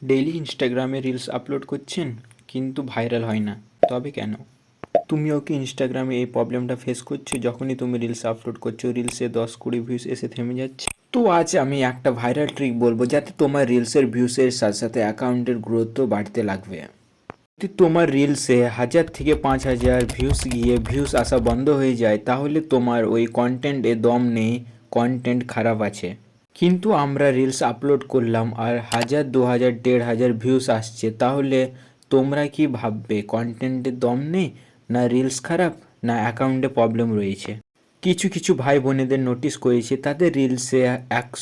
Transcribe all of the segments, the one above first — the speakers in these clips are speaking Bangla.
ডেইলি ইনস্টাগ্রামে রিলস আপলোড করছেন কিন্তু ভাইরাল হয় না, তবে কেন? তুমিও কি ইনস্টাগ্রামে এই প্রবলেমটা ফেস করছো? যখনই তুমি রিলস আপলোড করছো, রিলসে 10-20 ভিউজ এসে থেমে যাচ্ছে। তো আজ আমি একটা ভাইরাল ট্রিক বলবো যাতে তোমার রিলসের ভিউসের সাথে সাথে অ্যাকাউন্টের গ্রোথও বাড়তে লাগবে। যদি তোমার রিলসে 1000 থেকে 5000 ভিউস গিয়ে ভিউস আসা বন্ধ হয়ে যায়, তাহলে তোমার ওই কন্টেন্টে দম নেই, কন্টেন্ট খারাপ আছে। কিন্তু আমরা রিলস আপলোড করলাম আর 1000, 2000, 1500 ভিউস আসছে, তাহলে তোমরা কি ভাববে কন্টেন্টের দম নেই, না রিলস খারাপ, না অ্যাকাউন্টে প্রবলেম রয়েছে? কিছু কিছু ভাই বোনেদের নোটিস করেছি তাদের রিলসে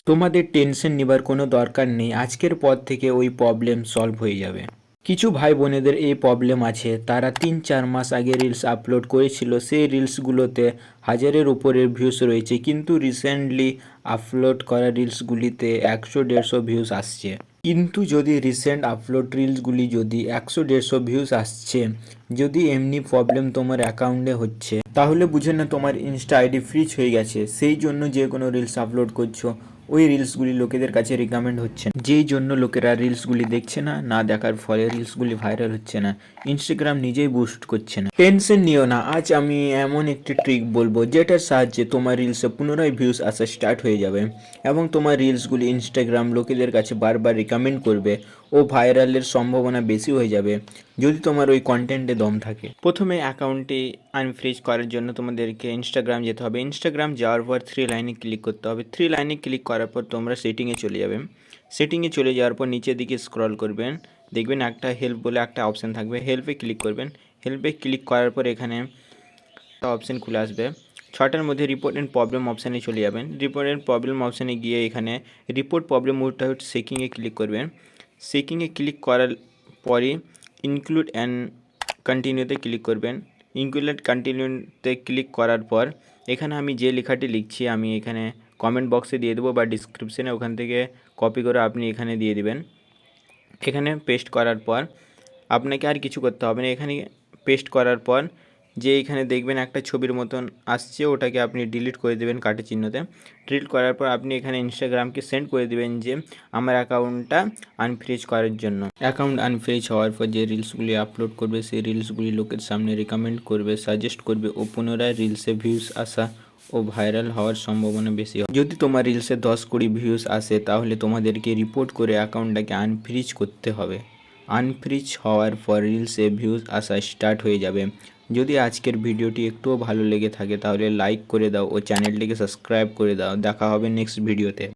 তোমাদের টেনশন নেবার কোনো দরকার নেই, আজকের পর থেকে ওই প্রবলেম সলভ হয়ে যাবে। কিছু ভাই বোনেদের এই প্রবলেম আছে, তারা 3-4 মাস আগে রিলস আপলোড করেছিল, সেই রিলসগুলোতে 1000-এর উপরের ভিউস রয়েছে, কিন্তু রিসেন্টলি আপলোড করা রিলসগুলিতে 100-150 ভিউস আসছে। কিন্তু যদি রিসেন্ট আপলোড রিলসগুলি যদি 100-150 ভিউস আসছে, যদি এমনি প্রবলেম তোমার অ্যাকাউন্টে হচ্ছে, তাহলে বুঝে না তোমার ইনস্টা আইডি ফ্রিজ হয়ে গেছে। সেই জন্য যে কোনো রিলস আপলোড করছো, ওই রিলসগুলি লোকেদের কাছে রিকমেন্ড হচ্ছে না, যেই জন্য লোকেরা রিলসগুলি দেখছে না, না দেখার ফলে রিলসগুলি ভাইরাল হচ্ছে না, ইনস্টাগ্রাম নিজেই বুস্ট করছে না। টেনশন নিও না, আজ আমি এমন একটি ট্রিক বলবো যেটার সাহায্যে তোমার রিলসে পুনরায় ভিউস আসা স্টার্ট হয়ে যাবে এবং তোমার রিলসগুলি ইনস্টাগ্রাম লোকেদের কাছে বারবার রিকমেন্ড করবে ও ভাইরালের সম্ভাবনা বেশি হয়ে যাবে যদি তোমার ওই কন্টেন্টে দম থাকে। প্রথমে অ্যাকাউন্টটি আনফ্রিজ করার জন্য তোমাদেরকে ইনস্টাগ্রাম যেতে হবে। ইনস্টাগ্রাম যাওয়ার পর 3 লাইনে ক্লিক করতে হবে। 3 লাইনে ক্লিক করার পর তোমরা সেটিংয়ে চলে যাবে। সেটিংয়ে চলে যাওয়ার পর নিচের দিকে স্ক্রল করবেন, দেখবেন একটা হেল্প বলে একটা অপশান থাকবে, হেল্পে ক্লিক করবেন। হেল্পে ক্লিক করার পর এখানে একটা অপশান খুলে আসবে, 6টার মধ্যে রিপোর্ট অ্যান্ড প্রবলেম অপশানে চলে যাবেন। রিপোর্ট অ্যান্ড প্রবলেম অপশানে গিয়ে এখানে রিপোর্ট প্রবলেম উইথআউট চেকিংয়ে ক্লিক করবেন। চেকিংয়ে ক্লিক করার পরে ইনক্লুড অ্যান্ড কন্টিনিউতে ক্লিক করবেন। ইনক্লুড কন্টিনিউতে ক্লিক করার পর এখানে আমি যে লেখাটি লিখছি আমি এখানে কমেন্ট বক্সে দিয়ে দেবো বা ডিসক্রিপশানে, ওখান থেকে কপি করে আপনি এখানে দিয়ে দিবেন। এখানে পেস্ট করার পর আপনাকে আর কিছু করতে হবে না। এখানে পেস্ট করার পর যে এখানে দেখবেন একটা ছবির মতন আসছে, ওটাকে আপনি ডিলিট করে দেবেন কাটা চিহ্নতে। ডিলিট করার পর আপনি এখানে ইনস্টাগ্রামকে সেন্ড করে দেবেন যে আমার অ্যাকাউন্টটা আনফ্রিজ করার জন্য। অ্যাকাউন্ট আনফ্রিজ হওয়ার পর যে রিলসগুলি আপলোড করবে সেই রিলসগুলি লোকের সামনে রিকমেন্ড করবে, সাজেস্ট করবে ও পুনরায় রিলসে ভিউস আসা ও ভাইরাল হওয়ার সম্ভাবনা বেশি হয়। যদি তোমার রিলসে 10-20 ভিউস আসে, তাহলে তোমাদেরকে রিপোর্ট করে অ্যাকাউন্টটাকে আনফ্রিজ করতে হবে। আনফ্রিজ হওয়ার পর রিলসে ভিউজ আসা স্টার্ট হয়ে যাবে। যদি আজকের ভিডিওটি একটুও ভালো লেগে থাকে তাহলে লাইক করে দাও ও চ্যানেলটিকে সাবস্ক্রাইব করে দাও। দেখা হবে নেক্সট ভিডিওতে।